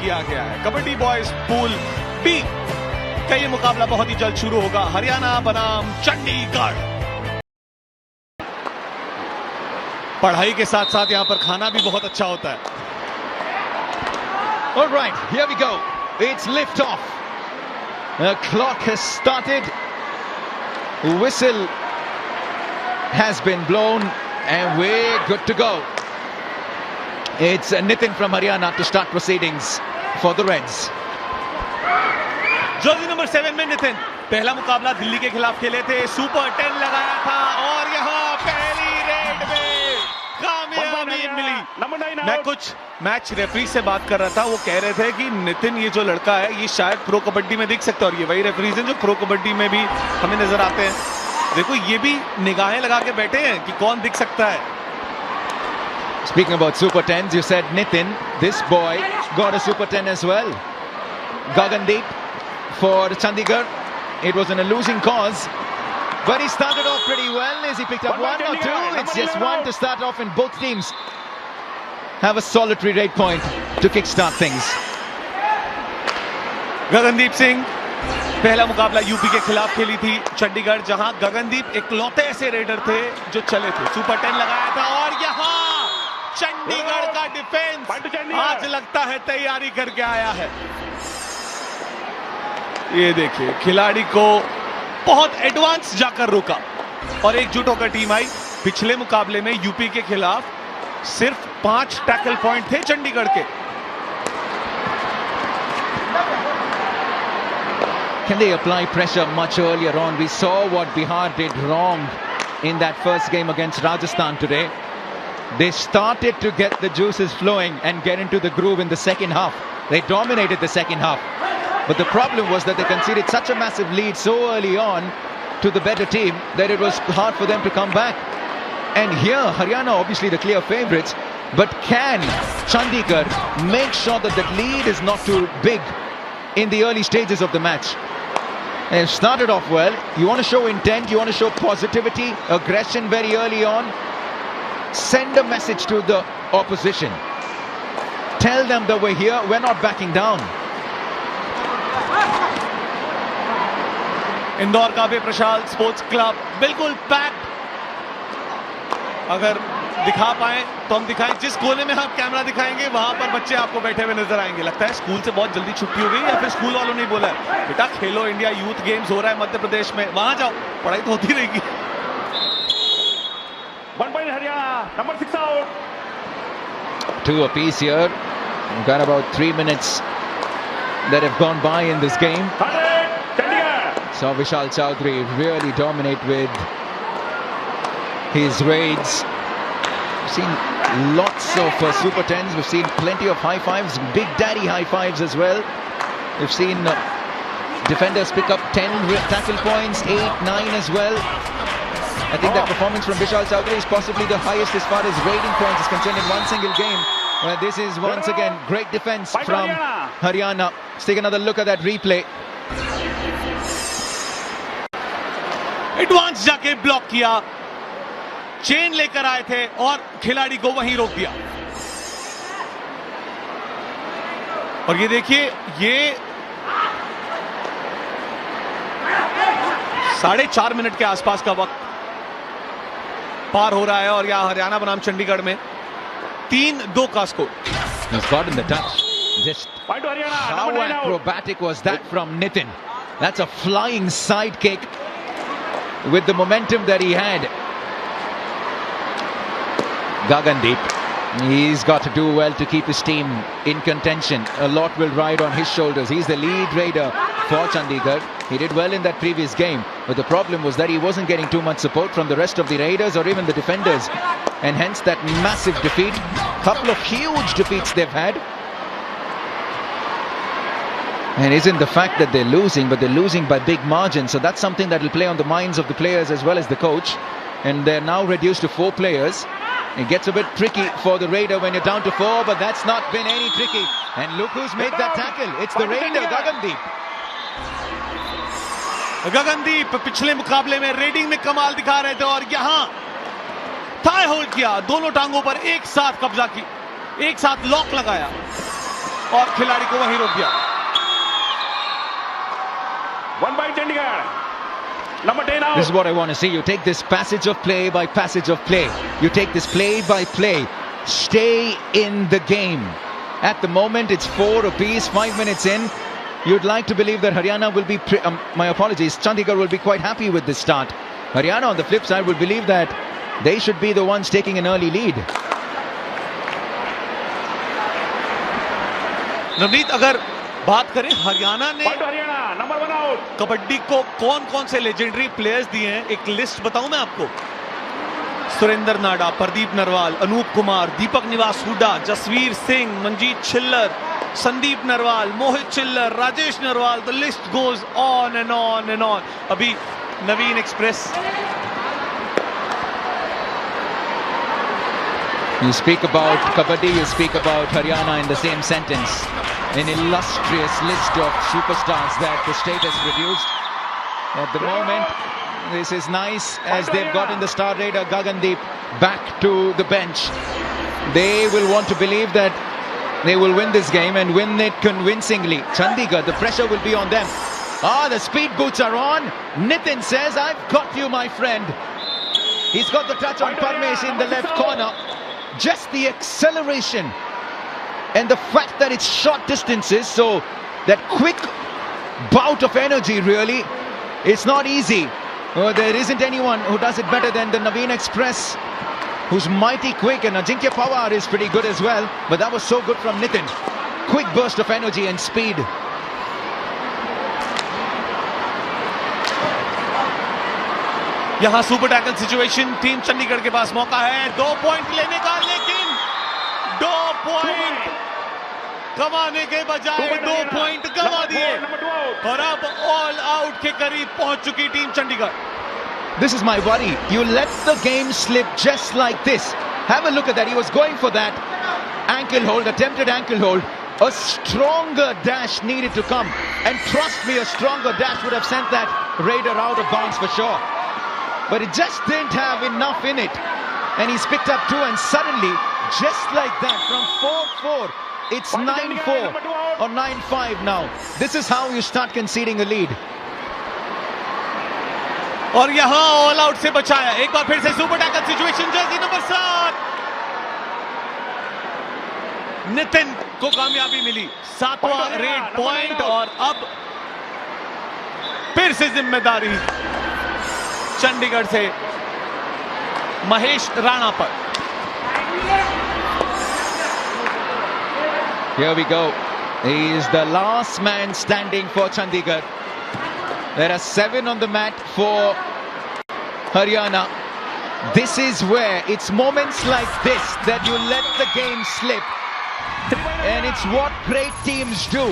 किया गया है। कबड्डी बॉयज पूल बी का ये मुकाबला बहुत ही जल्द शुरू होगा। हरियाणा बनाम चंडीगढ़। पढ़ाई के साथ साथ यहाँ पर खाना भी बहुत अच्छा होता है। All right, here we go. It's lift off. The clock has started. Whistle has been blown and we're good to go. It's Nitin from Haryana to start proceedings for the Reds. Jersey number 7 में नितिन पहला मुकाबला दिल्ली के खिलाफ खेले थे, super 10 लगाया था और यहाँ पहली रेड में कामयाबी मिली। मैं कुछ मैच रेफरी से बात कर रहा था, वो कह रहे थे कि नितिन ये जो लड़का है ये शायद प्रो कबड्डी में दिख सकता है, और ये वही रेफरीज हैं जो प्रो कबड्डी में भी हमें नजर आते हैं। देखो ये भी निगाहें लगा के बैठे हैं कि कौन दिख सकता है। Speaking about Super 10s, you said Nitin, this boy got a Super 10 as well. Gagandeep for Chandigarh. It was in a losing cause, but he started off pretty well. As he picked up one or two, it's just one to start off, and both teams have a solitary raid point to kickstart things. Gagandeep Singh पहला मुकाबला UP के खिलाफ खेली थी चंडीगढ़, जहां गगनदीप इकलौते ऐसे raider थे जो चले थे। सुपर 10 लगाया था और यहां चंडीगढ़ का डिफेंस आज लगता है तैयारी करके आया है। ये देखिए खिलाड़ी को बहुत एडवांस जाकर रोका और एकजुट होकर टीम आई। पिछले मुकाबले में यूपी के खिलाफ सिर्फ 5 टैकल पॉइंट थे चंडीगढ़ के। Can they apply pressure much earlier on? We saw what Bihar did wrong in that first game against Rajasthan today. They started to get the juices flowing and get into the groove in the second half. They dominated the second half. But the problem was that they conceded such a massive lead so early on to the better team that it was hard for them to come back. And here, Haryana obviously the clear favourites, but can Chandigarh make sure that that lead is not too big in the early stages of the match? And started off well. You want to show intent, you want to show positivity, aggression very early on. Send a message to the opposition. Tell them that we're here, we're not backing down. Indore का भी Prashal sports club बिल्कुल packed. अगर दिखा पाए तो हम दिखाएं, जिस कोने में हम कैमरा दिखाएंगे वहां पर बच्चे आपको बैठे हुए नजर आएंगे। लगता है स्कूल से बहुत जल्दी छुट्टी हो गई या फिर स्कूल वालों ने बोला है बेटा खेलो इंडिया यूथ गेम्स हो रहा है मध्य प्रदेश में, वहां जाओ, पढ़ाई तो होती रहेगी। 1 point Haryana, number 6 out. 2 apiece here. We've got about 3 minutes that have gone by in this game. So Vishal Chaudhary really dominate with his raids. We've seen lots of Super 10s. We've seen plenty of high fives, big daddy high fives as well. We've seen defenders pick up 10 tackle points, 8, 9 as well. I think that performance from Vishal Chaudhary is possibly the highest as far as raiding points is concerned in one single game. This is once again great defense from Haryana. Let's take another look at that replay. Advance जाके block किया, chain लेकर आए थे और खिलाड़ी को वहीं रोक दिया। और ये देखिए ये 4.5 मिनट के आसपास का वक्त पार हो रहा है और यहां हरियाणा बनाम चंडीगढ़ में 3-2 का score. He's got in the touch. Just how acrobatic was that from Nitin? That's a flying side kick with the momentum that he had. Gagandeep, he's got to do well to keep his team in contention. A lot will ride on his shoulders. He's the lead raider for Chandigarh. He did well in that previous game, but the problem was that he wasn't getting too much support from the rest of the raiders or even the defenders, and hence that massive defeat. Couple of huge defeats they've had. And isn't the fact that they're losing, but they're losing by big margins. So that's something that will play on the minds of the players as well as the coach. And they're now reduced to 4 players. It gets a bit tricky for the Raider when you're down to 4, but that's not been any tricky. And look who's made that tackle. It's the Raider, Gagandeep. Gagandeep पिछले मुकाबले में raiding में कमाल दिखा रहे थे और यहां थाई होल्ड किया, दोनों टांगों पर एक साथ कब्जा की, एक साथ लॉक लगाया। और खिलाड़ी को वहीं रोक दिया। 1 by Chandigarh. Number 10 out. This is what I want to see. You take this passage of play by passage of play. You take this play by play. Stay in the game. At the moment, it's 4 apiece, 5 minutes in. You'd like to believe that Haryana will be, Chandigarh will be quite happy with this start. Haryana, on the flip side, will believe that they should be the ones taking an early lead. Navneet, अगर बात करें हरियाणा ने Number 1 out. Kabaddi को कौन-कौन से legendary players दिए हैं, एक लिस्ट बताऊं मैं आपको। सुरेंद्र नाडा, Pradeep Narwal, Anoop Kumar, Deepak Niwas Hooda, Jasvir Singh, Manjeet Chhillar, Sandeep Narwal, Mohit Chhillar, Rajesh Narwal, the list goes on and on and on. अभी Naveen express. You speak about Kabaddi, you speak about Haryana in the same sentence. An illustrious list of superstars that the state has produced. At the moment, this is nice as they've gotten the star raider Gagandeep back to the bench. They will want to believe that they will win this game and win it convincingly. Chandigarh, the pressure will be on them. The speed boots are on. Nitin says, I've got you, my friend. He's got the touch on Parmesh in the left corner. Just the acceleration and the fact that it's short distances, so that quick bout of energy, really, it's not easy. There isn't anyone who does it better than the Naveen Express, who's mighty quick, and Ajinkya Pawar is pretty good as well, but that was so good from Nitin. Quick burst of energy and speed. यहां super tackle situation, team Chandigarh के पास मौका है 2 point लेने का, लेकिन 2 point कमाने के बजाय 2 पॉइंट गंवा दिए और अब ऑल आउट के करीब पहुंच चुकी team Chandigarh. This is my worry. You let the game slip just like this. Have a look at that. He was going for that ankle hold, attempted ankle hold. A stronger dash needed to come, and trust me, a stronger dash would have sent that raider out of bounds for sure. But it just didn't have enough in it, and he's picked up 2, and suddenly, just like that, from 4-4, it's 9-4 or 9-5 now. This is how you start conceding a lead. और यहां all out से बचाया, एक बार फिर से super tackle situation, Jersey number 7 Nitin को कामयाबी मिली, 7वां red point, और अब फिर से जिम्मेदारी चंडीगढ़ से महेश राणा पर। Here we go. He is the last man standing for Chandigarh. There are 7 on the mat for Haryana. This is where it's moments like this that you let the game slip. And it's what great teams do.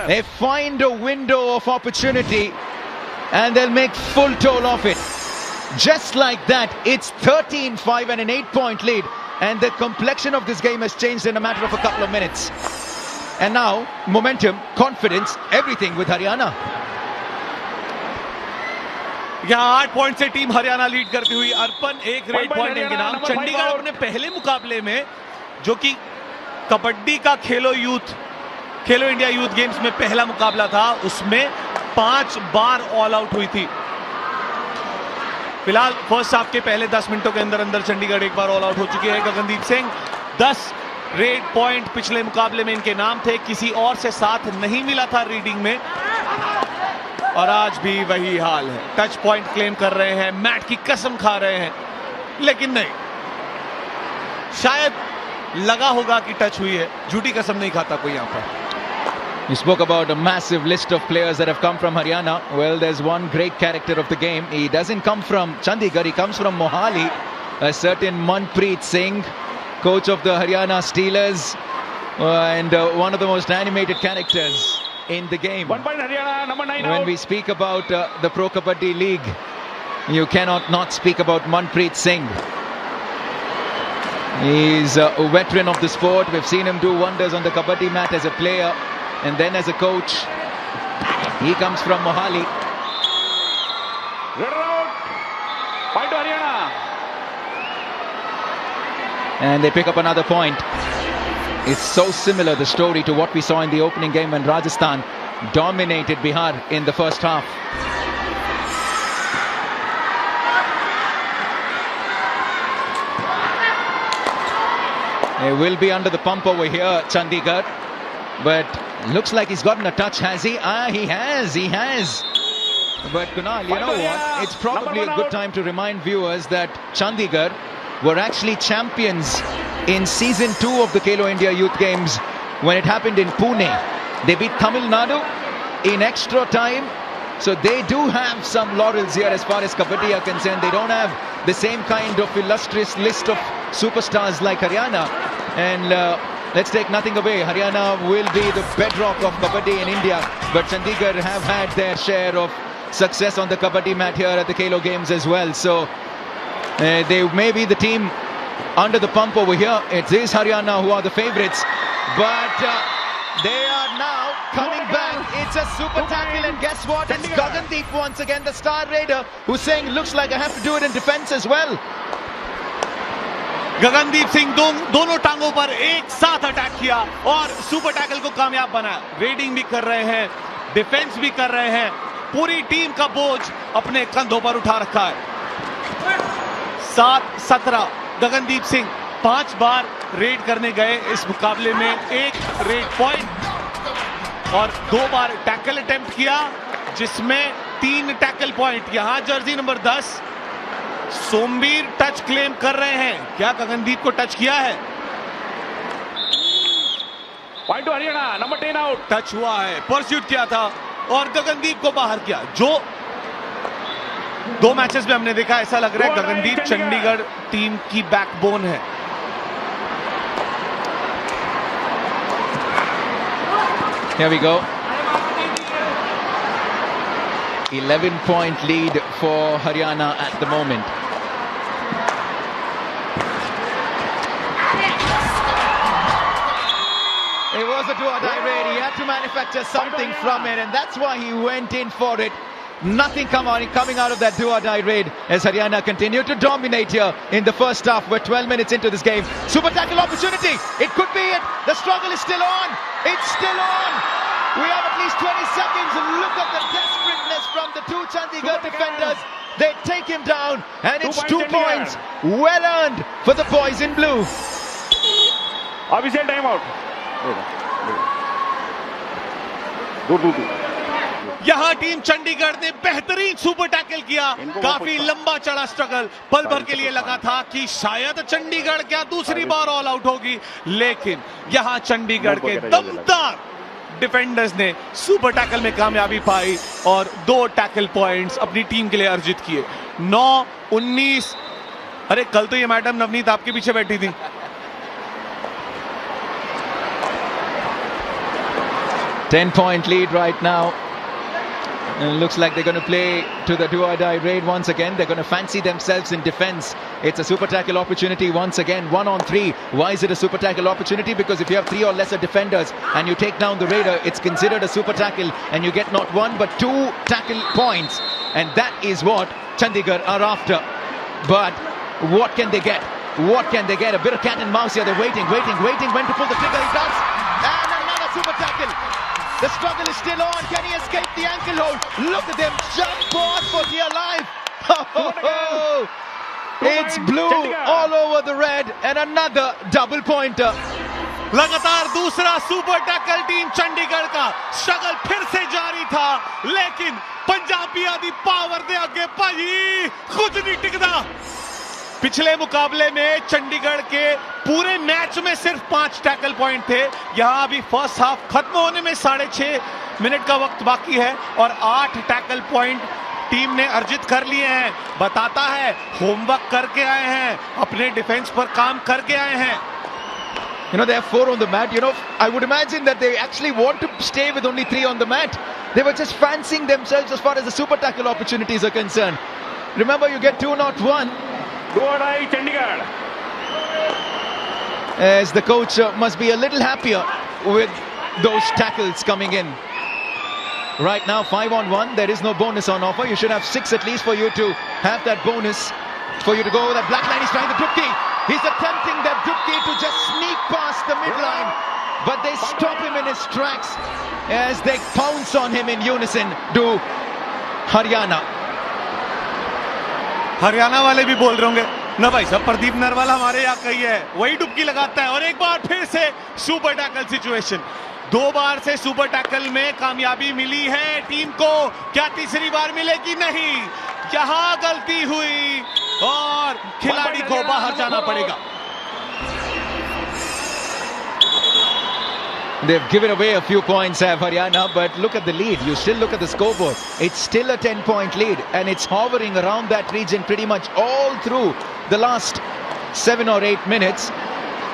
They find a window of opportunity and they'll make full toll of it. Just like that, it's 13-5 and an 8-point lead, and the complexion of this game has changed in a matter of a couple of minutes. And now, momentum, confidence, everything with Haryana. यहां 8 point से team Haryana lead करती हुई, अर्पण 1 red point इनके नाम। चंडीगढ़ अपने पहले मुकाबले में, जो कि कबड्डी का खेलो इंडिया यूथ गेम्स में पहला मुकाबला था, उसमें 5 बार ऑल आउट हुई थी। फिलहाल फर्स्ट हाफ के पहले 10 मिनटों के अंदर चंडीगढ़ एक बार ऑल आउट हो चुकी है। गगनदीप सिंह, 10 रेड पॉइंट पिछले मुकाबले में इनके नाम थे, किसी और से साथ नहीं मिला था रीडिंग में, और आज भी वही हाल है। टच पॉइंट क्लेम कर रहे हैं, मैट की कसम खा रहे हैं, लेकिन नहीं, शायद लगा होगा कि टच हुई है, झूठी कसम नहीं खाता कोई यहां पर। You spoke about a massive list of players that have come from Haryana. Well, there's one great character of the game. He doesn't come from Chandigarh, he comes from Mohali. A certain Manpreet Singh, coach of the Haryana Steelers, and one of the most animated characters in the game. 1 point Haryana, number 9 When out. we speak about the Pro Kabaddi League, you cannot not speak about Manpreet Singh. He's a veteran of the sport. We've seen him do wonders on the Kabaddi mat as a player and then as a coach. He comes from Mohali. Red out. Point to Haryana. And they pick up another point. It's so similar, the story, to what we saw in the opening game when Rajasthan dominated Bihar in the first half. He will be under the pump over here, Chandigarh. But looks like he's gotten a touch, has he? He has. But Kunal, you know what? It's probably a good time to remind viewers that Chandigarh were actually champions in season 2 of the Khelo India Youth Games when it happened in Pune. They beat Tamil Nadu in extra time. So they do have some laurels here as far as Kabaddi are concerned. They don't have the same kind of illustrious list of superstars like Haryana. And let's take nothing away. Haryana will be the bedrock of Kabaddi in India. But Chandigarh have had their share of success on the Kabaddi mat here at the Khelo Games as well. So they may be the team under the pump over here. It is Haryana who are the favourites. But they are now coming back. It's a super tackle, and guess what? It's Gagandeep once again, the star raider, who's saying, looks like I have to do it in defence as well. Gagandeep Singh दोनों टांगों पर एक साथ attack किया और super tackle को कामयाब बनाया. रेडिंग भी कर रहे हैं, डिफेंस भी कर रहे हैं. पूरी टीम का बोझ अपने कंधों पर उठा रखा है. 7-17 गगनदीप सिंह 5 बार रेड करने गए इस मुकाबले में. 1 रेड पॉइंट और 2 बार टैकल अटेम्प्ट किया, जिसमें 3 टैकल पॉइंट. यहां Jersey number 10 Somvir touch claim कर रहे हैं. क्या गगनदीप को टच किया है? Point two Haryana, number 10 out. Touch हुआ है, परस्यूट किया था और गगनदीप को बाहर किया. जो 2 मैचेस में हमने देखा, ऐसा लग रहा है गगनदीप चंडीगढ़ टीम की बैकबोन है. Here we go. 11-point lead for Haryana at the moment. It was a do-or-die raid. He had to manufacture something from it, and that's why he went in for it. Nothing coming out of that do-or-die raid as Haryana continued to dominate here in the first half. We're 12 minutes into this game. Super tackle opportunity. It could be it. The struggle is still on. It's still on. We have at least 20 seconds. Look at the desperateness from the 2 Chandigarh defenders. They take him down, and it's 2 points. Well earned for the boys in blue. Official timeout. यहां team Chandigarh ने बेहतरीन super tackle किया. काफी लंबा चढ़ा struggle. पल भर के लिए लगा था कि शायद चंडीगढ़ क्या दूसरी बार ऑल आउट होगी, लेकिन यहां चंडीगढ़ के दमदार डिफेंडर्स ने सुपर टैकल में कामयाबी पाई और 2 टैकल पॉइंट्स अपनी टीम के लिए अर्जित किए. 9-19. अरे कल तो ये मैडम नवनीत आपके पीछे बैठी थी. $10-point lead right now. And it looks like they're going to play to the do-or-die raid once again. They're going to fancy themselves in defense. It's a super tackle opportunity once again. 1-on-3. Why is it a super tackle opportunity? Because if you have 3 or lesser defenders and you take down the raider, it's considered a super tackle, and you get not 1 but 2 tackle points. And that is what Chandigarh are after. But what can they get? What can they get? A bit of cat and mouse here. They're waiting. When to pull the trigger? He does. And another super tackle. The struggle is still on. Can he escape the ankle hold? Look at them jump on for dear life. It's blue all over the red, and another double pointer. लगातार दूसरा super tackle team Chandigarh का. Struggle फिर से जारी था, लेकिन पंजाबी आदि power दे आगे भाई खुद नहीं टिकदा. पिछले मुकाबले में चंडीगढ़ के पूरे मैच में सिर्फ 5 टैकल पॉइंट थे. यहां अभी फर्स्ट हाफ खत्म होने में 6.5 मिनट का वक्त बाकी है और 8 टैकल पॉइंट टीम ने अर्जित कर लिए हैं. बताता है होमवर्क करके आए हैं, अपने डिफेंस पर काम करके आए हैं. You know, they have 4 on the mat. You know, I would imagine that they actually want to stay with only 3 on the mat. They were just fancying themselves as far as the super tackle opportunities are concerned. Remember, you get 2, not 1. Do-or-die Chandigarh. As the coach must be a little happier with those tackles coming in. Right now, 5-on-1. There is no bonus on offer. You should have 6 at least for you to have that bonus, for you to go. That black line is trying the Dupki. He's attempting that Dubki to just sneak past the midline, but they stop him in his tracks as they pounce on him in unison. Do Haryana. Haryana वाले भी बोल रहे होंगे ना भाई साहब, प्रदीप नरवाल हमारे यहाँ कही है, वही डुबकी लगाता है। और एक बार फिर से सुपर टैकल सिचुएशन, 2 बार से सुपर टैकल में कामयाबी मिली है टीम को, क्या तीसरी बार मिलेगी? नहीं, यहां गलती हुई और खिलाड़ी को बाहर जाना पड़ेगा। They've given away a few points, Haryana, but look at the lead. You still look at the scoreboard. It's still a 10-point lead, and it's hovering around that region pretty much all through the last 7 or 8 minutes.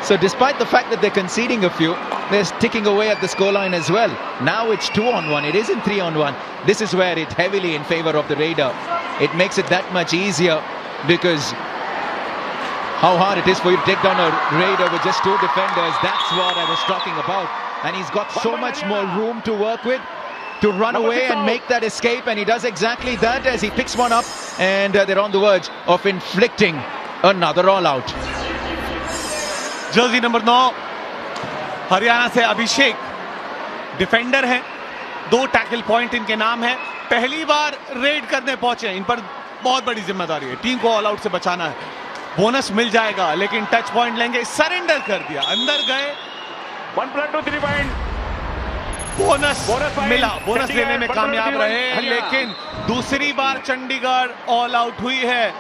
So despite the fact that they're conceding a few, they're ticking away at the scoreline as well. Now it's 2-on-1. It isn't 3-on-1. This is where it's heavily in favor of the Raider. It makes it that much easier because how hard it is for you to take down a Raider with just 2 defenders. That's what I was talking about. And he's got so much more room to work with, to run away and make that escape, and he does exactly that as he picks one up, and they're on the verge of inflicting another all-out. Jersey number 9 Haryana से अभिषेक defender हैं, 2 tackle point इनके नाम है। पहली बार red करने पहुंचे हैं, इन पर बहुत बड़ी जिम्मेदारी है, टीम को ऑल आउट से बचाना है। बोनस मिल जाएगा लेकिन टच पॉइंट लेंगे, सरेंडर कर दिया, अंदर गए। 1+2 3 बोनस मिला, बोनस लेने में कामयाब रहे, लेकिन दूसरी बार चंडीगढ़ ऑल आउट हुई है।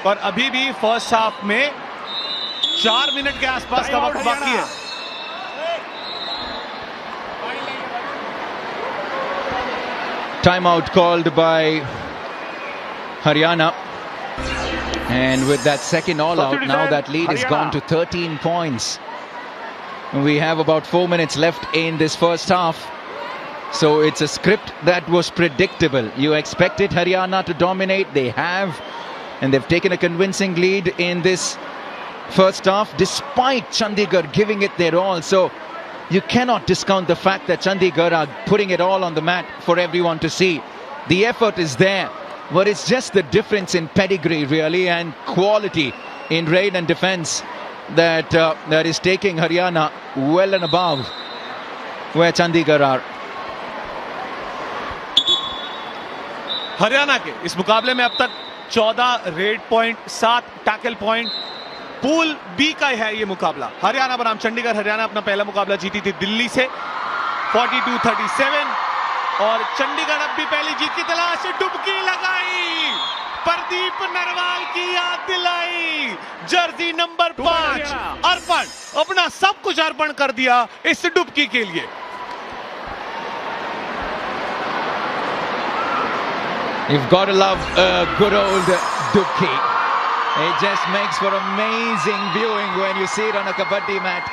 और अभी भी फर्स्ट हाफ में 4 मिनट के आसपास का वक्त बाकी है। Timeout called by Haryana, and with that second all out, now that lead has gone to 13 points. We have about 4 minutes left in this first half. So it's a script that was predictable. You expected Haryana to dominate. They have. And they've taken a convincing lead in this first half, despite Chandigarh giving it their all. So you cannot discount the fact that Chandigarh are putting it all on the mat for everyone to see. The effort is there, but it's just the difference in pedigree, really, and quality in raid and defense that is taking Haryana well and above where Chandigarh are. Haryana के इस मुकाबले में अब तक 14 raid point, 7 tackle point. Pool B का है ये मुकाबला। हरियाणा बनाम चंडीगढ़। हरियाणा अपना पहला मुकाबला जीती थी दिल्ली से 42-37, और चंडीगढ़ अब भी पहली जीत की तलाश। डुबकी लगाई, प्रदीप नरवाल की याद दिलाई, जर्सी नंबर 5 अर्पण, अपना सब कुछ अर्पण कर दिया इस डुबकी के लिए। You've got to love a good old dubki. It just makes for amazing viewing when you see it on a Kabaddi mat.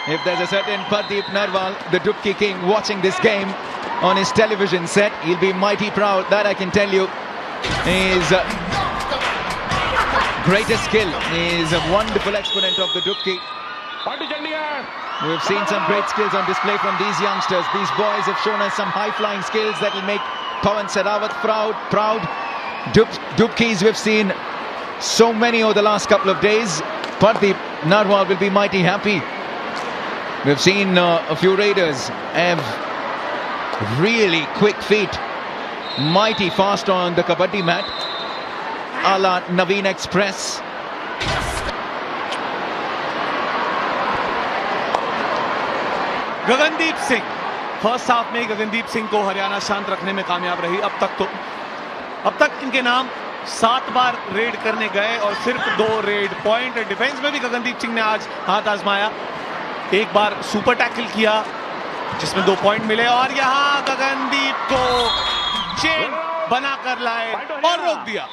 If there's a certain Pradeep Narwal, the Dubki King, watching this game on his television set, he'll be mighty proud, that I can tell you. He's greatest skill. He's a wonderful exponent of the Dubki. We've seen some great skills on display from these youngsters. These boys have shown us some high-flying skills that will make Pawan Sarawat proud. Dubkis, we've seen so many over the last couple of days. Pradeep Narwal will be mighty happy. We've seen a few raiders have really quick feet, mighty fast on the Kabaddi mat, a la Naveen Express. Gagandeep Singh, first half में गगनदीप सिंह को हरियाणा शांत रखने में कामयाब रही। अब तक इनके नाम 7 बार रेड करने गए और सिर्फ 2 रेड पॉइंट। डिफेंस में भी गगनदीप सिंह ने आज हाथ आजमाया, एक बार सुपर टैकल किया जिसमें 2 पॉइंट मिले, और यहां गगनदीप को चेन बनाकर लाए और रोक दिया।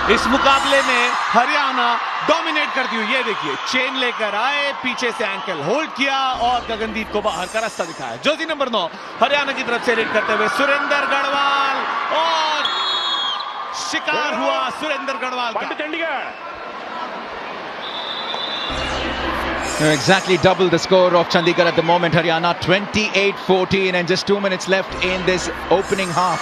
इस मुकाबले में हरियाणा डोमिनेट करती हुई, ये देखिए, चेन लेकर आए, पीछे से एंकल होल्ड किया और गगनदीप को बाहर का रास्ता दिखाया। जर्सी नंबर 9 हरियाणा की तरफ से रेड करते हुए सुरेंद्र गढ़वाल, और शिकार हुआ सुरेंद्र गढ़वाल का। Exactly double the score of Chandigarh at the moment. Haryana 28-14, and just 2 minutes left in this opening half.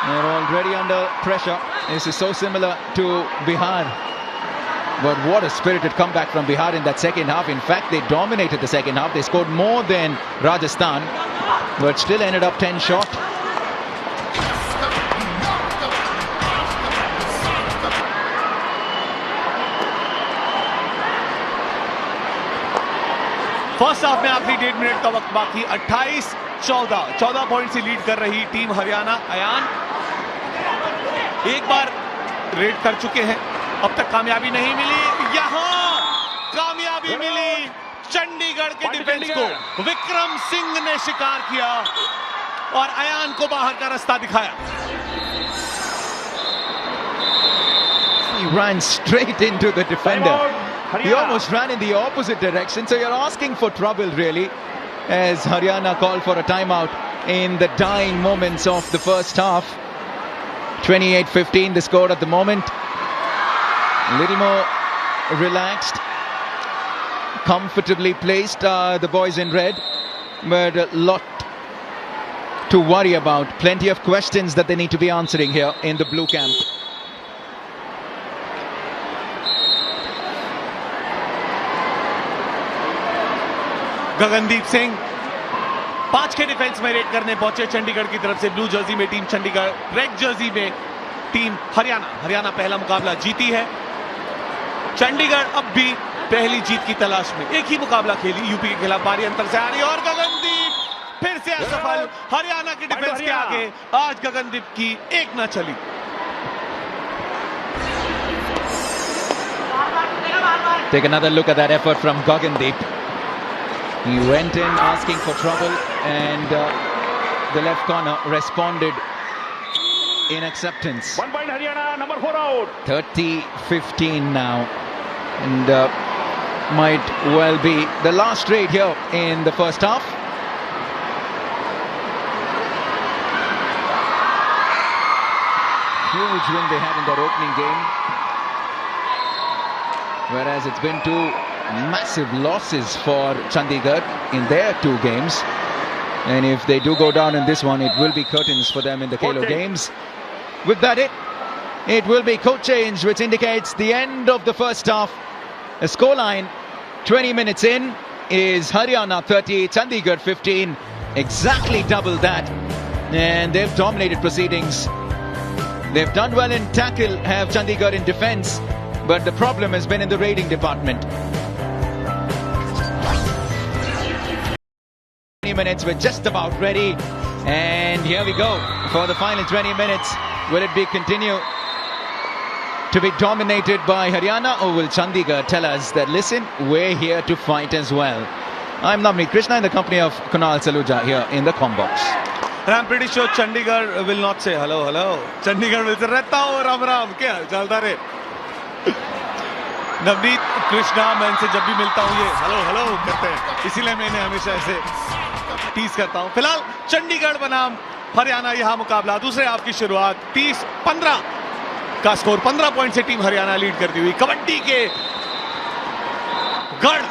They're already under pressure. This is so similar to Bihar. But what a spirited comeback from Bihar in that second half. In fact, they dominated the second half. They scored more than Rajasthan, but still ended up 10 short. First half में आखिरी 1.5 minute का वक्त बाकी, 28-14 point से lead कर रही team Haryana. Ayan एक बार red कर चुके हैं, अब तक कामयाबी नहीं मिली। यहां कामयाबी मिली चंडीगढ़ के डिफेंस को। विक्रम सिंह ने शिकार किया और अयान को बाहर का रास्ता दिखाया। He ran straight into the defender. He almost ran in the opposite direction, so you're asking for trouble really, as Haryana called for a timeout in the dying moments of the first half. 28-15 the score at the moment. A little more relaxed, comfortably placed the boys in red, but a lot to worry about. Plenty of questions that they need to be answering here in the blue camp. Gagandeep Singh 5 के defence में red करने पहुंचे चंडीगढ़ की तरफ से। Blue Jersey में team Chandigarh, red Jersey में team Haryana पहला मुकाबला जीती है। चंडीगढ़ अब भी पहली जीत की तलाश में। एक ही मुकाबला खेली, यूपी के खिलाफ भारी अंतर से हारी और गगनदीप फिर से असफल। हरियाणा के डिफेंस के आगे आज गगनदीप की एक न चली। Take another look at that effort from Gagandeep. He went in asking for trouble, and the left corner responded in acceptance. 1 point Haryana, number 4 out. 30-15 now, and might well be the last raid here in the first half. Huge win they had in their opening game, whereas it's been two massive losses for Chandigarh in their 2 games, and if they do go down in this one, it will be curtains for them in the Khelo games. With that, it will be code change, which indicates the end of the first half. A scoreline 20 minutes in is Haryana 30, Chandigarh 15, exactly double that, and they've dominated proceedings. They've done well in tackle, have Chandigarh in defense, but the problem has been in the raiding department. 20 minutes, we're just about ready, and here we go for the final 20 minutes. Will it be continue to be dominated by Haryana, or will Chandigarh tell us that, listen, we're here to fight as well? I'm Navneet Krishna in the company of Kunal Saluja here in the Combox. And I'm pretty sure Chandigarh will not say hello, hello. Chandigarh will say रहता हो राम राम, क्या चलता रे? नवनीत कृष्णा, मैं इनसे जब भी मिलता हूँ ये हेलो हेलो करते हैं, इसीलिए मैं इन्हें हमेशा ऐसे टीज करता हूँ। फिलहाल चंडीगढ़ बनाम हरियाणा यहाँ मुकाबला। दूसरे हाफ की शुरुआत 30-15 का स्कोर, 15 पॉइंट से टीम हरियाणा लीड करती हुई। कबड्डी के गढ़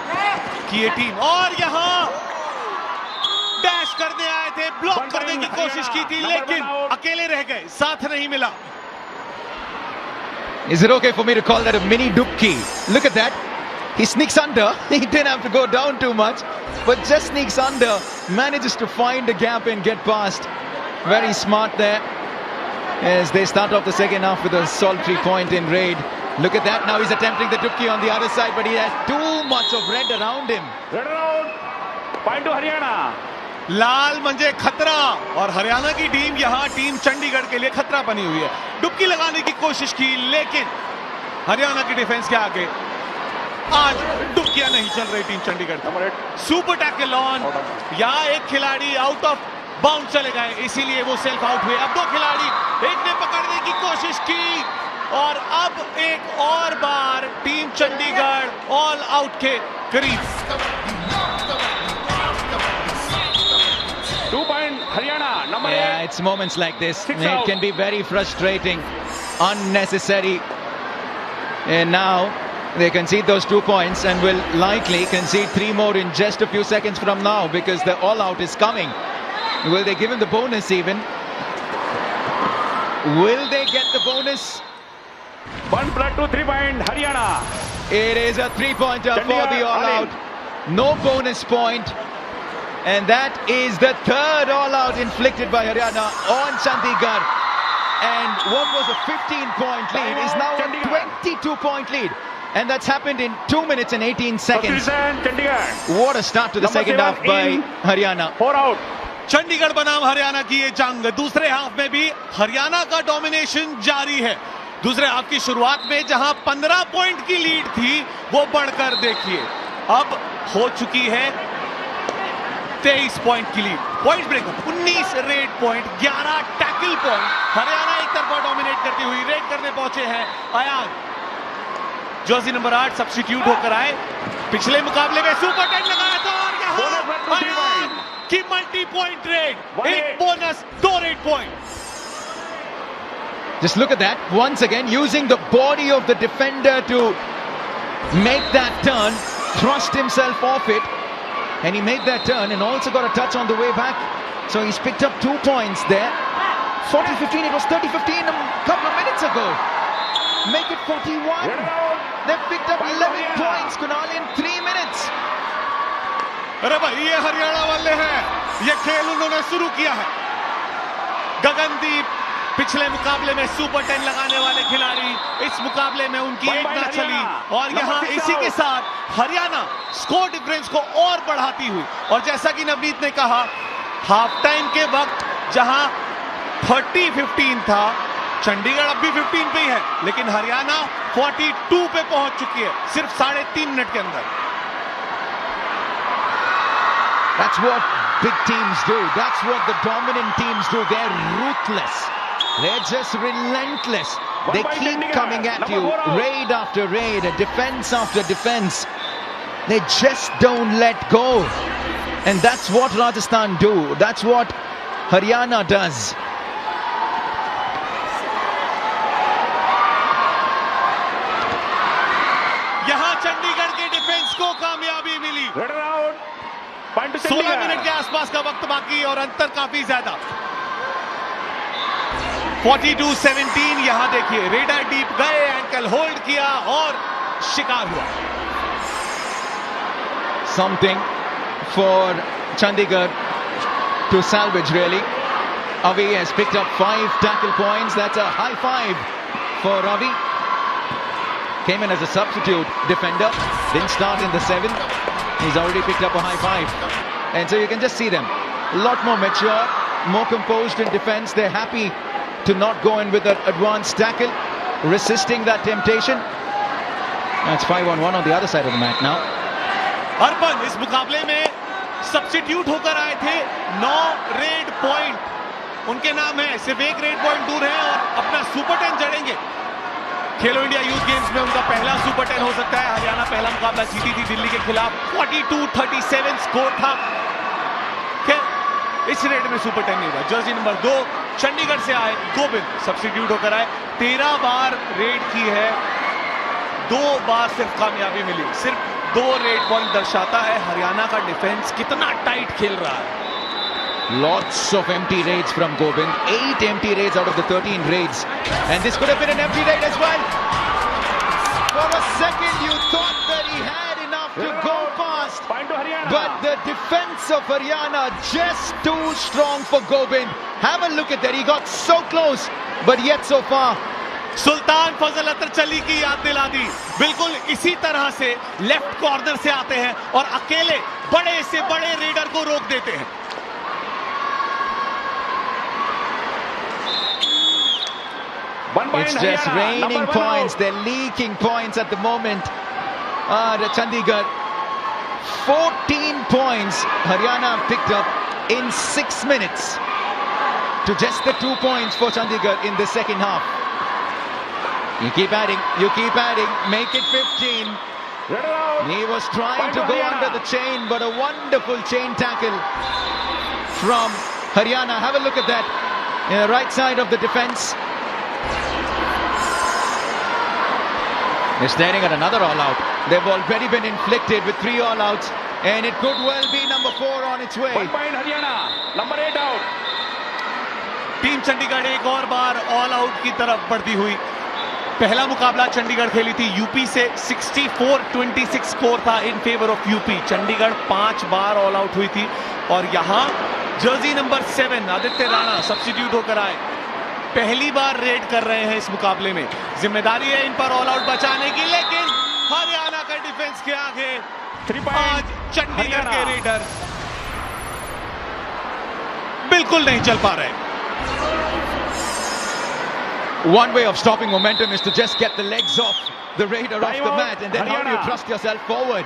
की ये टीम, और यहाँ डैश करने आए थे, ब्लॉक करने की कोशिश की थी, लेकिन अकेले रह गए, साथ नहीं मिला। Is it okay for me to call that a mini dubki? Look at that. He sneaks under. He didn't have to go down too much, but just sneaks under, manages to find a gap and get past. Very smart there, as they start off the second half with a solitary point in raid. Look at that. Now he's attempting the dubki on the other side, but he has too much of red around him. Red around. Point to Haryana. लाल मंजे खतरा, और हरियाणा की team यहां team Chandigarh के लिए खतरा बनी हुई है। डुबकी लगाने की कोशिश की, लेकिन हरियाणा की डिफेंस के आगे आज डुबकियां नहीं चल रही team Chandigarh. Super tackle on, यहां एक खिलाड़ी आउट ऑफ बाउंड चले गए, इसीलिए वो सेल्फ आउट हुए। अब 2 खिलाड़ी, एक ने पकड़ने की कोशिश की, और अब एक और बार टीम चंडीगढ़ ऑल आउट के करीब। 2 point Haryana, number 8. Yeah, it's moments like this. It can be very frustrating, unnecessary. And now they concede those 2 points and will likely concede 3 more in just a few seconds from now, because the all-out is coming. Will they give him the bonus even? Will they get the bonus? 1 plus 2, 3 point, Haryana. It is a 3-pointer for the all-out. No bonus point. And that is the third all-out inflicted by Haryana on Chandigarh. And what was a 15-point lead is now a 22-point lead. And that's happened in 2 minutes and 18 seconds. What a start to the second half by Haryana. 4 out. Chandigarh बनाम हरियाणा की ये जंग दूसरे half में भी हरियाणा का domination जारी है। दूसरे हाफ की शुरुआत में जहां 15 पॉइंट की लीड थी वो बढ़कर देखिए अब हो चुकी है 23 पॉइंट की lead. Point breakup 19 red point, 11 tackle point. Haryana एक तरफा डोमिनेट करती हुई रेड करने पहुंचे हैं अयान। जर्सी नंबर 8 सब्स्टिट्यूट होकर आए। पिछले मुकाबले में सुपर 10 लगाया था और यहां अयान की मल्टी पॉइंट रेड, एक bonus, 2 red point. Just look at that, once again using the body of the defender to make that turn, thrust himself off it, and he made that turn and also got a touch on the way back. So he's picked up 2 points there. 40-15, it was 30-15 a couple of minutes ago. Make it 41. They've picked up 11 points, Kunal, in 3 minutes. अरे भाई ये हरियाणा वाले हैं, ये खेल उन्होंने शुरू किया है। गगनदीप पिछले मुकाबले में सुपर 10 लगाने वाले खिलाड़ी, इस मुकाबले में उनकी एक ना चली और यहां इसी के साथ हरियाणा स्कोर डिफरेंस को और बढ़ाती हुई। और जैसा कि नवनीत ने कहा, हाफ टाइम के वक्त जहां 30-15 था, चंडीगढ़ अब भी 15 पे ही है, लेकिन हरियाणा 42 पे पहुंच चुकी है सिर्फ 3.5 मिनट के अंदर। That's what big teams do. That's what the dominant teams do. They're ruthless. They're just relentless. They keep coming at you, raid after raid, defense after defense. They just don't let go. And that's what Rajasthan do. That's what Haryana does. यहां चंडीगढ़ के defence को कामयाबी मिली। 16 minute के आसपास का वक्त बाकी और अंतर काफी ज्यादा। 42-17 यहां देखिए रेडर डीप गए, एंकल होल्ड किया और शिकार हुआ। Something for Chandigarh to salvage, really. Avi has picked up 5 tackle points. That's a high five for Avi. Came in as a substitute defender, didn't start in the 7th. He's already picked up a high five. And so you can just see them a lot more mature, more composed in defense. They're happy to not go in with an advanced tackle, resisting that temptation. That's 5-on-1 on the other side of the mat now. अर्पण इस मुकाबले में substitute होकर आए थे। 9 red point उनके नाम है, सिर्फ 1 रेड पॉइंट दूर है और अपना सुपर 10 जड़ेंगे। खेलो इंडिया यूथ गेम्स में उनका पहला सुपर 10 हो सकता है। हरियाणा पहला मुकाबला जीती थी दिल्ली के खिलाफ, 42-37 स्कोर था। इस रेड में सुपर 10 नहीं हुआ। जर्सी नंबर 2 चंडीगढ़ से आए गोविंद सब्स्टिट्यूट होकर आए। 13 बार रेड की है, 2 बार सिर्फ कामयाबी मिली। सिर्फ 2 रेड पॉइंट दर्शाता है हरियाणा का डिफेंस कितना टाइट खेल रहा है। Lots of empty raids from Gobind. 8 empty raids out of the 13 raids. And this could have been an empty raid as well. For a second you thought that he had enough to go past. But the defense of Haryana just too strong for Gobind. Have a look at that. He got so close, but yet so far. सुल्तान फजल अतर चली की याद दिला दी। बिल्कुल इसी तरह से left corner से आते हैं और अकेले बड़े से बड़े रेडर को रोक देते हैं। It's just raining points. They're leaking points at the moment. Chandigarh, 14 points Haryana picked up in 6 minutes to just the 2 points for Chandigarh in the second half. You keep adding, make it 15. He was trying to go under the chain, but a wonderful chain tackle from Haryana. Have a look at that. Right side of the defense. They're staring at another all-out. They've already been inflicted with 3 all-outs, and it could well be number 4 on its way. 1 point Haryana, number 8 out. Team Chandigarh एक और बार all out की तरफ बढ़ती हुई। पहला मुकाबला चंडीगढ़ खेली थी यूपी से, 64-26 स्कोर था in favour of UP. Chandigarh 5 bar all out हुई थी और यहां Jersey number 7 Aditya Rana substitute होकर आए, पहली बार रेड कर रहे हैं इस मुकाबले में। जिम्मेदारी है इन पर ऑल आउट बचाने की, लेकिन हरियाणा का डिफेंस के आगे आज चंडीगढ़ के रेडर बिल्कुल नहीं चल पा रहे। One way of stopping momentum is to just get the legs off the raider off the mat, and then how do you thrust yourself forward?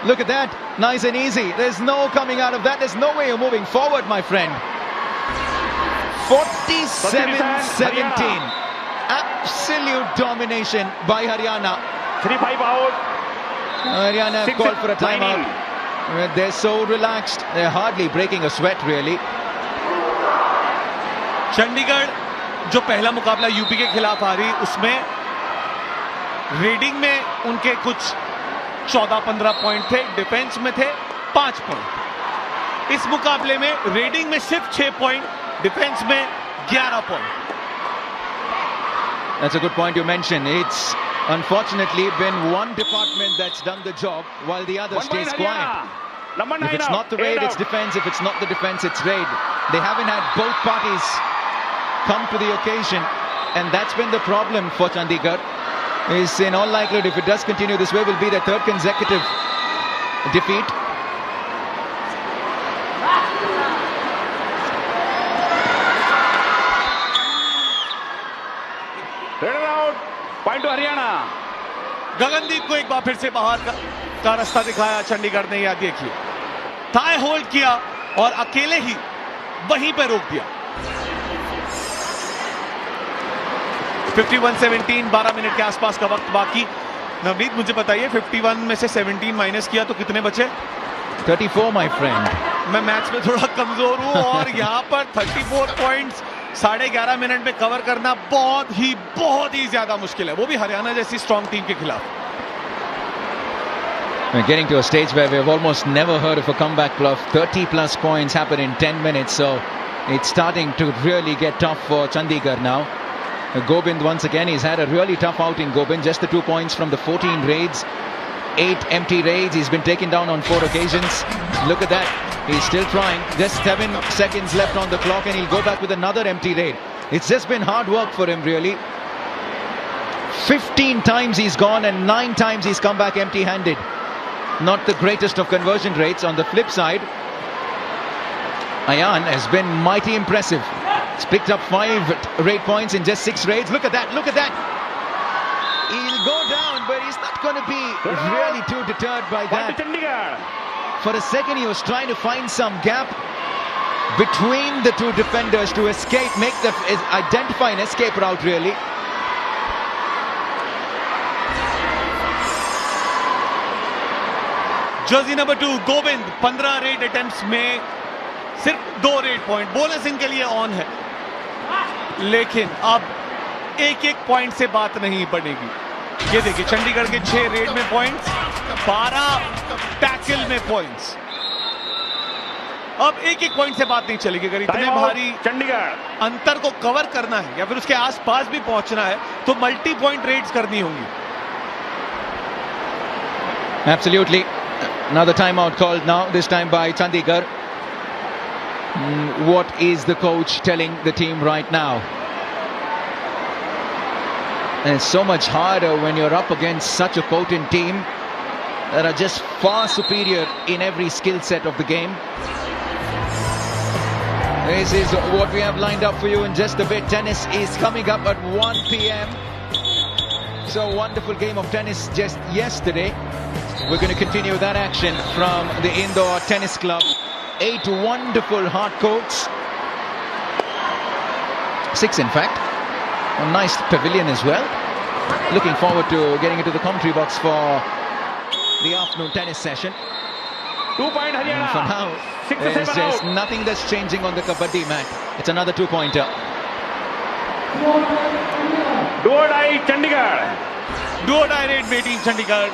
Look at that, nice and easy. There's no coming out of that. There's no way you're moving forward, my friend. 47-17. Absolute domination by Haryana. 3-5 out. Haryana have called for a timeout. They're so relaxed. They're hardly breaking a sweat, really. Chandigarh जो पहला मुकाबला UP के खिलाफ आ रही, उसमें raiding में उनके कुछ 14-15 पॉइंट थे, डिफेंस में थे 5 पॉइंट। इस मुकाबले में रेडिंग में सिर्फ 6 पॉइंट, डिफेंस में 11 point. That's a good point you mentioned. It's unfortunately been one department that's done the job while the other stays quiet. If it's not the raid, it's defense. If it's not the defense, it's raid. They haven't had both parties come to the occasion, and that's been the problem for Chandigarh. Is in all likelihood, if it does continue this way, will be their 3rd consecutive defeat. Red out, point to Haryana. Gagandeep को एक बार फिर से बाहर का रास्ता दिखाया चंडीगढ़ ने। याद देखिए, थाई होल्ड किया और अकेले ही वहीं पर रोक दिया। 51-17, 12 मिनट के आसपास का वक्त बाकी। नवनीत, मुझे बताइए 51 में से 17 माइनस किया तो कितने बचे? 34, माय फ्रेंड। मैं मैथ्स में थोड़ा कमजोर हूं और यहां पर 34 पॉइंट्स 11.5 मिनट में कवर करना बहुत ही ज्यादा मुश्किल है, वो भी हरियाणा जैसी स्ट्रॉन्ग टीम के खिलाफ। We're getting to a stage where we've almost never heard of a comeback of 30 plus points happen in 10 minutes, so it's starting to really get tough for Chandigarh now. Gobind once again, he's had a really tough outing. Gobind, just the 2 points from the 14 raids, 8 empty raids. He's been taken down on 4 occasions. Look at that, he's still trying. Just 7 seconds left on the clock and he'll go back with another empty raid. It's just been hard work for him, really. 15 times he's gone and 9 times he's come back empty-handed. Not the greatest of conversion rates. On the flip side, Ayan has been mighty impressive. He's picked up 5 raid points in just 6 raids. Look at that, look at that. He'll go down, but he's not going to be really too deterred by that. For a second, he was trying to find some gap between the 2 defenders to escape, identify an escape route, really. Jersey number 2 Govind 15 red attempts में सिर्फ 2 red point, bonus इनके लिए on है, लेकिन अब एक point से बात नहीं बनेगी। ये देखिए, चंडीगढ़ के 6 रेड में पॉइंट्स, 12 टैकल में पॉइंट्स। अब एक पॉइंट से बात नहीं चलेगी। अगर इतने भारी चंडीगढ़ अंतर को कवर करना है या फिर उसके आसपास भी पहुंचना है तो मल्टी पॉइंट रेड्स करनी होंगी। Absolutely. Another timeout called now, this time by Chandigarh. What is the coach telling the team right now? And it's so much harder when you're up against such a potent team that are just far superior in every skill set of the game. This is what we have lined up for you in just a bit. Tennis is coming up at 1 p.m. So wonderful game of tennis just yesterday. We're going to continue that action from the indoor tennis club. 8 wonderful hard courts. 6 in fact. A nice pavilion as well. Looking forward to getting into the commentary box for the afternoon tennis session. 2 point Haryana. And for now, there's just nothing that's changing on the Kabaddi mat. It's another 2-pointer. Do or die Chandigarh. Do or die red में team Chandigarh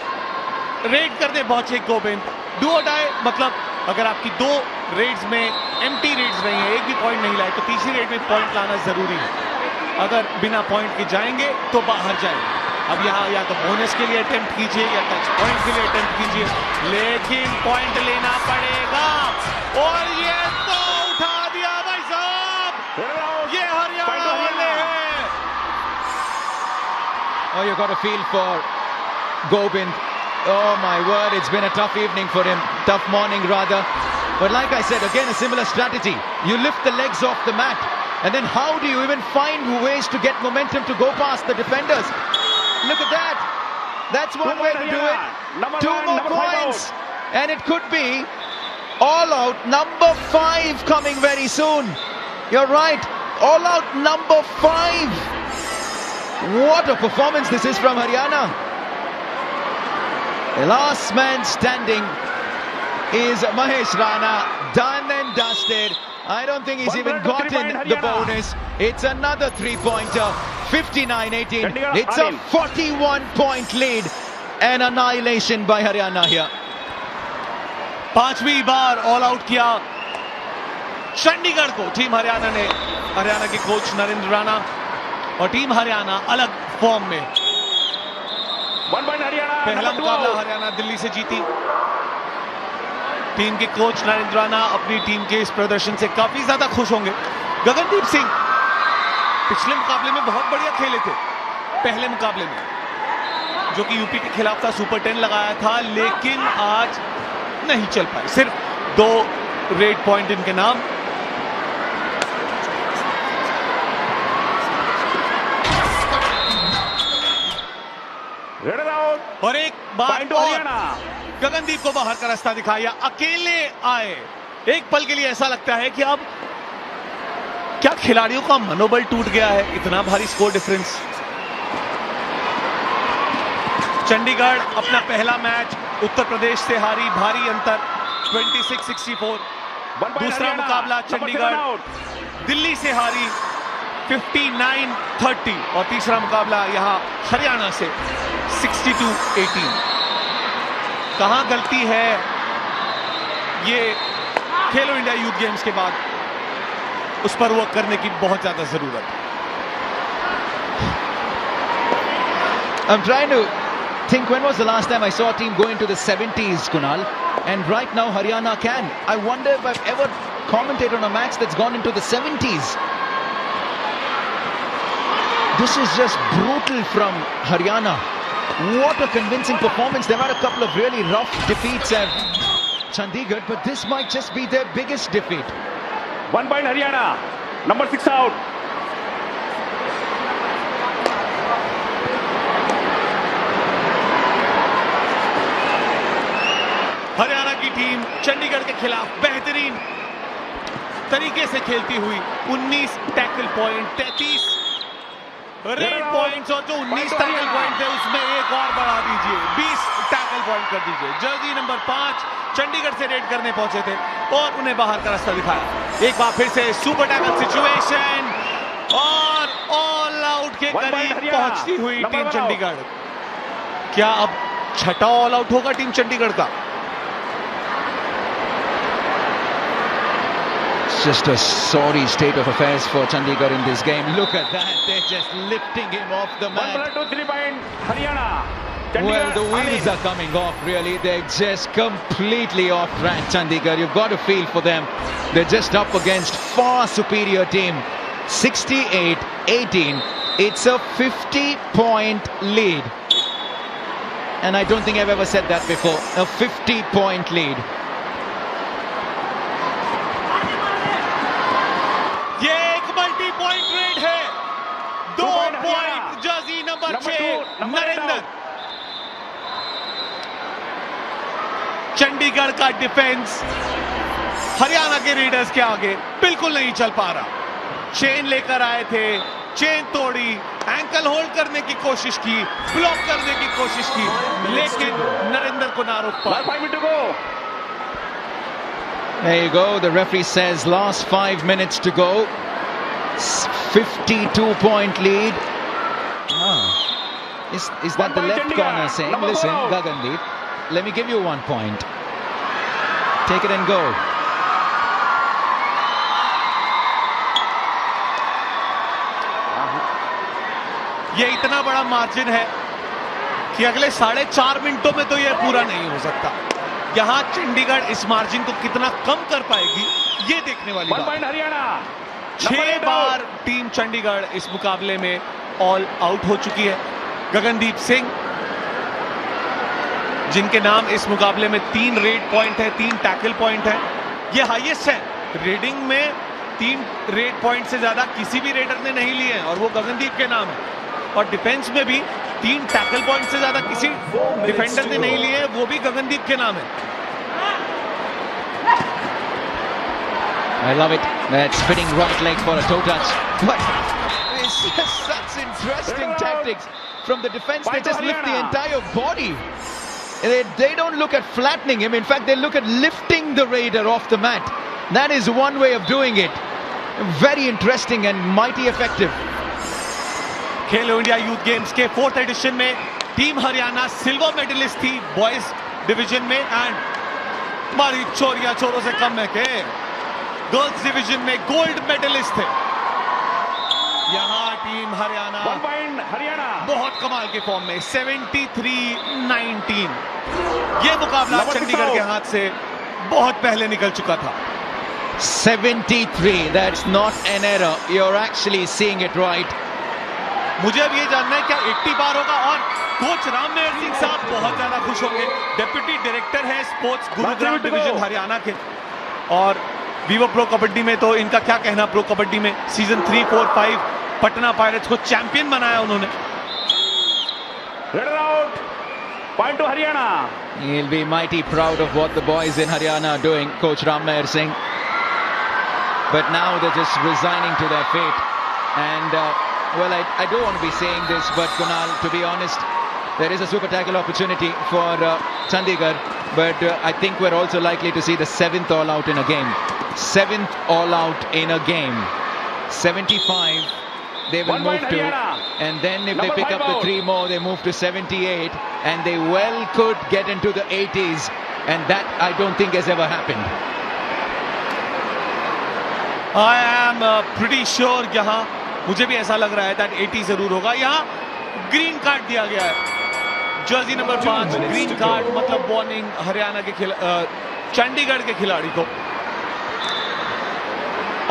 red करने पहुंचे Govind. Do और die मतलब अगर आपकी 2 Reds में empty Reds रही हैं, एक भी पॉइंट नहीं लाए, तो तीसरी रेड में पॉइंट लाना जरूरी है। अगर बिना पॉइंट के जाएंगे तो बाहर जाएंगे। अब यहाँ या तो बोनस के लिए अटेम्प्ट कीजिए या टच पॉइंट के लिए अटेम्प्ट कीजिए, लेकिन पॉइंट लेना पड़ेगा। और ये तो उठा दिया भाई साहब, ये हरियाणा वाले हैं। Oh, you got a feel for Gobind. Oh my word, it's been a tough evening for him, tough morning rather. But like I said, again a similar strategy. You lift the legs off the mat, and then how do you even find ways to get momentum to go past the defenders? Look at that. That's one way to do it. Two more points, and it could be all out number 5 coming very soon. You're right, all out number 5. What a performance this is from Haryana. The last man standing is Mahesh Rana, done and dusted. I don't think he's even gotten the bonus. It's another 3-pointer, 59-18. It's a 41-point lead. An annihilation by Haryana here. पांचवी बार all out किया चंडीगढ़ को team Haryana ने। हरियाणा के coach Narendra Rana और team Haryana अलग form में। पहला मुकाबला हरियाणा दिल्ली से जीती। टीम के कोच नरेंद्र राणा अपनी टीम के इस प्रदर्शन से काफी ज्यादा खुश होंगे। गगनदीप सिंह पिछले मुकाबले में बहुत बढ़िया खेले थे, पहले मुकाबले में जो कि यूपी के खिलाफ था, सुपर 10 लगाया था, लेकिन आज नहीं चल पाए। सिर्फ 2 रेड पॉइंट इनके नाम। और एक बार और गगनदीप को बाहर का रास्ता दिखाया, अकेले आए। एक पल के लिए ऐसा लगता है कि अब क्या खिलाड़ियों का मनोबल टूट गया है, इतना भारी स्कोर डिफरेंस। चंडीगढ़ अपना पहला मैच उत्तर प्रदेश से हारी, भारी अंतर 26-64। दूसरा मुकाबला चंडीगढ़ दिल्ली से हारी 59-30 और तीसरा मुकाबला यहां हरियाणा से 62-18। कहां गलती है ये खेलो इंडिया यूथ गेम्स के बाद, उस पर वर्क करने की बहुत ज्यादा जरूरत है। I'm trying to think when was the last time I saw a team go into the 70s, Kunal, and right now Haryana can. I wonder if I've ever commentated on a match that's gone into the 70s. This is just brutal from Haryana. What a convincing performance. They've had a couple of really rough defeats at Chandigarh, but this might just be their biggest defeat. 1 point Haryana, number 6 out. Haryana की team Chandigarh के खिलाफ बेहतरीन तरीके से खेलती हुई 19 tackle point, 33 red points, और जो 19 टैकल पॉइंट थे उसमें एक और बढ़ा दीजिए, 20 टैकल पॉइंट कर दीजिए। जर्सी नंबर 5 चंडीगढ़ से रेड करने पहुंचे थे और उन्हें बाहर का रास्ता दिखाया। एक बार फिर से सुपर टैकल सिचुएशन और ऑल आउट के करीब पहुंचती हुई टीम चंडीगढ़। क्या अब छठा ऑल आउट होगा टीम चंडीगढ़ का? Just a sorry state of affairs for Chandigarh in this game. Look at that, they're just lifting him off the mat. 1-2-3 point Haryana. Well, the wheels are coming off, really. They're just completely off track, Chandigarh. You've got to feel for them. They're just up against far superior team. 68-18. It's a 50-point lead. And I don't think I've ever said that before. A 50-point lead. ये एक multi point red है। 2 point Jersey number 6 Narendra. Chandigarh का defence Haryana के readers के आगे बिल्कुल नहीं चल पा रहा। चेन लेकर आए थे, चेन तोड़ी, एंकल होल्ड करने की कोशिश की, ब्लॉक करने की कोशिश की, लेकिन नरेंद्र को ना रोक पाए। There you go. The referee says last 5 minutes to go. 52-point lead. Is that the left corner saying, listen, Gagandeep, let me give you 1 point. Take it and go. ये इतना बड़ा मार्जिन है कि अगले 4.5 मिनटों में तो ये पूरा नहीं हो सकता। यहां चंडीगढ़ इस मार्जिन को कितना कम कर पाएगी, ये देखने वाली बात है। हरियाणा 6 बार टीम चंडीगढ़ इस मुकाबले में ऑल आउट हो चुकी है। गगनदीप सिंह, जिनके नाम इस मुकाबले में 3 रेड पॉइंट है, 3 टैकल पॉइंट है, ये हाईएस्ट है। रेडिंग में 3 रेड पॉइंट से ज्यादा किसी भी रेडर ने नहीं लिए हैं और वो गगनदीप के नाम है। और डिफेंस में भी 3 टैकल पॉइंट से ज्यादा किसी डिफेंडर ने नहीं लिए, वो भी गगनदीप के नाम है। I love it. That spinning right leg for a toe touch. But it's just such interesting tactics from the defense. They just lift the entire body. They don't look at flattening him. In fact, they look at lifting the raider off the mat. That is one way of doing it. Very interesting and mighty effective. Khelo India youth games के 4th addition में team Haryana silver medallist थी boys division में, and मारी चोरिया चोरों से कम है के गर्ल्स डिवीजन में गोल्ड मेडलिस्ट थे। यहां टीम हरियाणा बहुत कमाल के फॉर्म में 73-19। ये मुकाबला चंडीगढ़ के हाथ से बहुत पहले निकल चुका था। 73, that's not an error. You're actually seeing it right. मुझे अब ये जानना है क्या 80 बार होगा, और कोच राममेर सिंह साहब बहुत ज्यादा खुश होंगे। डिप्टी डायरेक्टर है स्पोर्ट्स गुरुग्राम डिवीजन हरियाणा के, और वीवो प्रो कबड्डी में तो इनका क्या कहना। प्रो कबड्डी में सीजन 3, 4, 5 पटना पायरेट्स को चैंपियन बनाया उन्होंने। Point to Haryana. He'll be mighty proud of what the boys in Haryana are doing, Coach Rammehr Singh. But now they're just resigning to their fate. And well, I don't want to be saying this, but Kunal, to be honest, there is a super tackle opportunity for Chandigarh, but I think we're also likely to see the 7th all-out in a game. 7th all-out in a game. 75, they will move to, and then if they pick up the 3 more, they move to 78, and they well could get into the 80s, and that I don't think has ever happened. I am pretty sure यहाँ मुझे भी ऐसा लग रहा है that 80 जरूर होगा। यहाँ ग्रीन कार्ड दिया गया है, जर्सी नंबर 5 ग्रीन कार्ड, मतलब वार्निंग हरियाणा के चंडीगढ़ के खिलाड़ी को।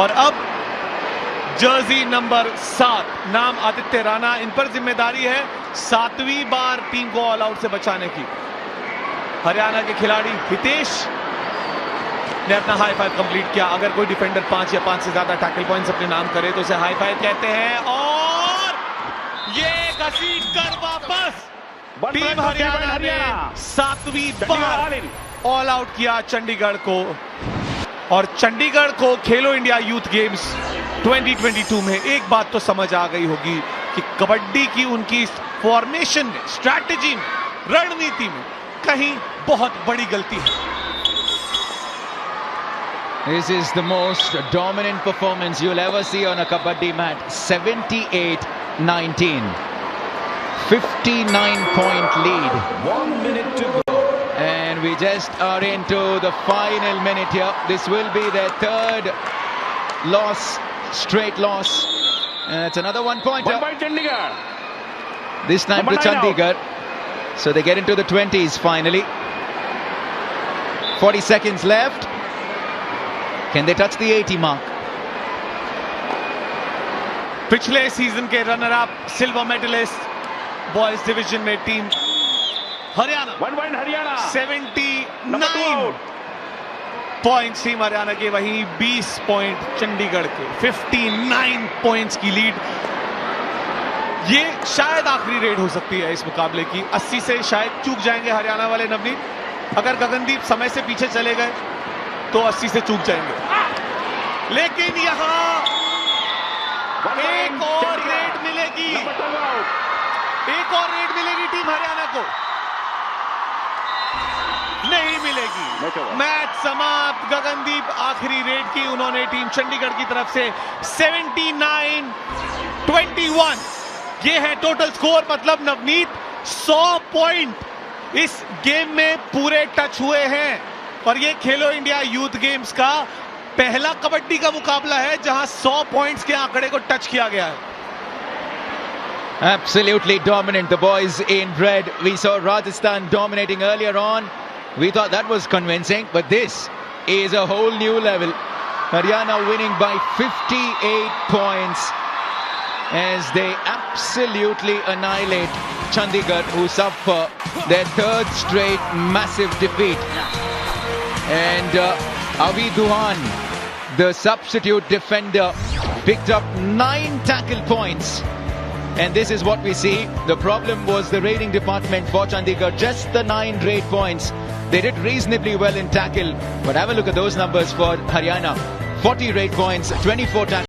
और अब जर्सी नंबर 7, नाम आदित्य राणा, इन पर जिम्मेदारी है 7वीं बार टीम को ऑल आउट से बचाने की। हरियाणा के खिलाड़ी हितेश ने अपना हाई फाइव कंप्लीट किया। अगर कोई डिफेंडर 5 या 5 से ज्यादा टैकल पॉइंट्स अपने नाम करे तो उसे हाई फाइव कहते हैं। और ये घसीट कर वापस टीम हरियाणा ने 7वीं बार ऑल आउट किया चंडीगढ़ को। और चंडीगढ़ को खेलो इंडिया यूथ गेम्स 2022 में एक बात तो समझ आ गई होगी कि कबड्डी की उनकी फॉर्मेशन में, स्ट्रैटेजी में, रणनीति में कहीं बहुत बड़ी गलती है। This is the most dominant performance you'll ever see on a kabaddi mat. 78-19. 59-point lead. 1 minute to go. And we just are into the final minute here. This will be their 3rd loss, straight loss. And it's another 1-pointer. 1 point Chandigarh. This time to Chandigarh. So they get into the 20s finally. 40 seconds left. Can they touch the 80 mark? पिछले season के runner up silver medalist boys division में team Haryana 1 point Haryana 79 points team Haryana के, वहीं 20 point Chandigarh के। 59 points की lead. ये शायद आखिरी रेड हो सकती है इस मुकाबले की। 80 से शायद चूक जाएंगे हरियाणा वाले नवनीत। अगर गगनदीप समय से पीछे चले गए तो 80 से चूक जाएंगे। लेकिन यहां एक और रेड मिलेगी, एक और रेड मिलेगी टीम हरियाणा को। नहीं मिलेगी। मैच समाप्त। गगनदीप आखिरी रेड की उन्होंने टीम चंडीगढ़ की तरफ से 79-21। ये है टोटल स्कोर। मतलब नवनीत 100 पॉइंट इस गेम में पूरे टच हुए हैं। और ये खेलो इंडिया यूथ गेम्स का पहला कबड्डी का मुकाबला है जहां 100 पॉइंट्स के आंकड़े को टच किया गया है। Absolutely dominant, the boys in red. We saw Rajasthan dominating earlier on. We thought that was convincing, but this is a whole new level. Haryana winning by 58 points as they absolutely annihilate Chandigarh, who suffer their third straight massive defeat. And Avi Duhan, the substitute defender, picked up 9 tackle points. And this is what we see. The problem was the rating department for Chandigarh, just the 9 rate points. They did reasonably well in tackle, but have a look at those numbers for Haryana. 40 rate points, 24 tackle.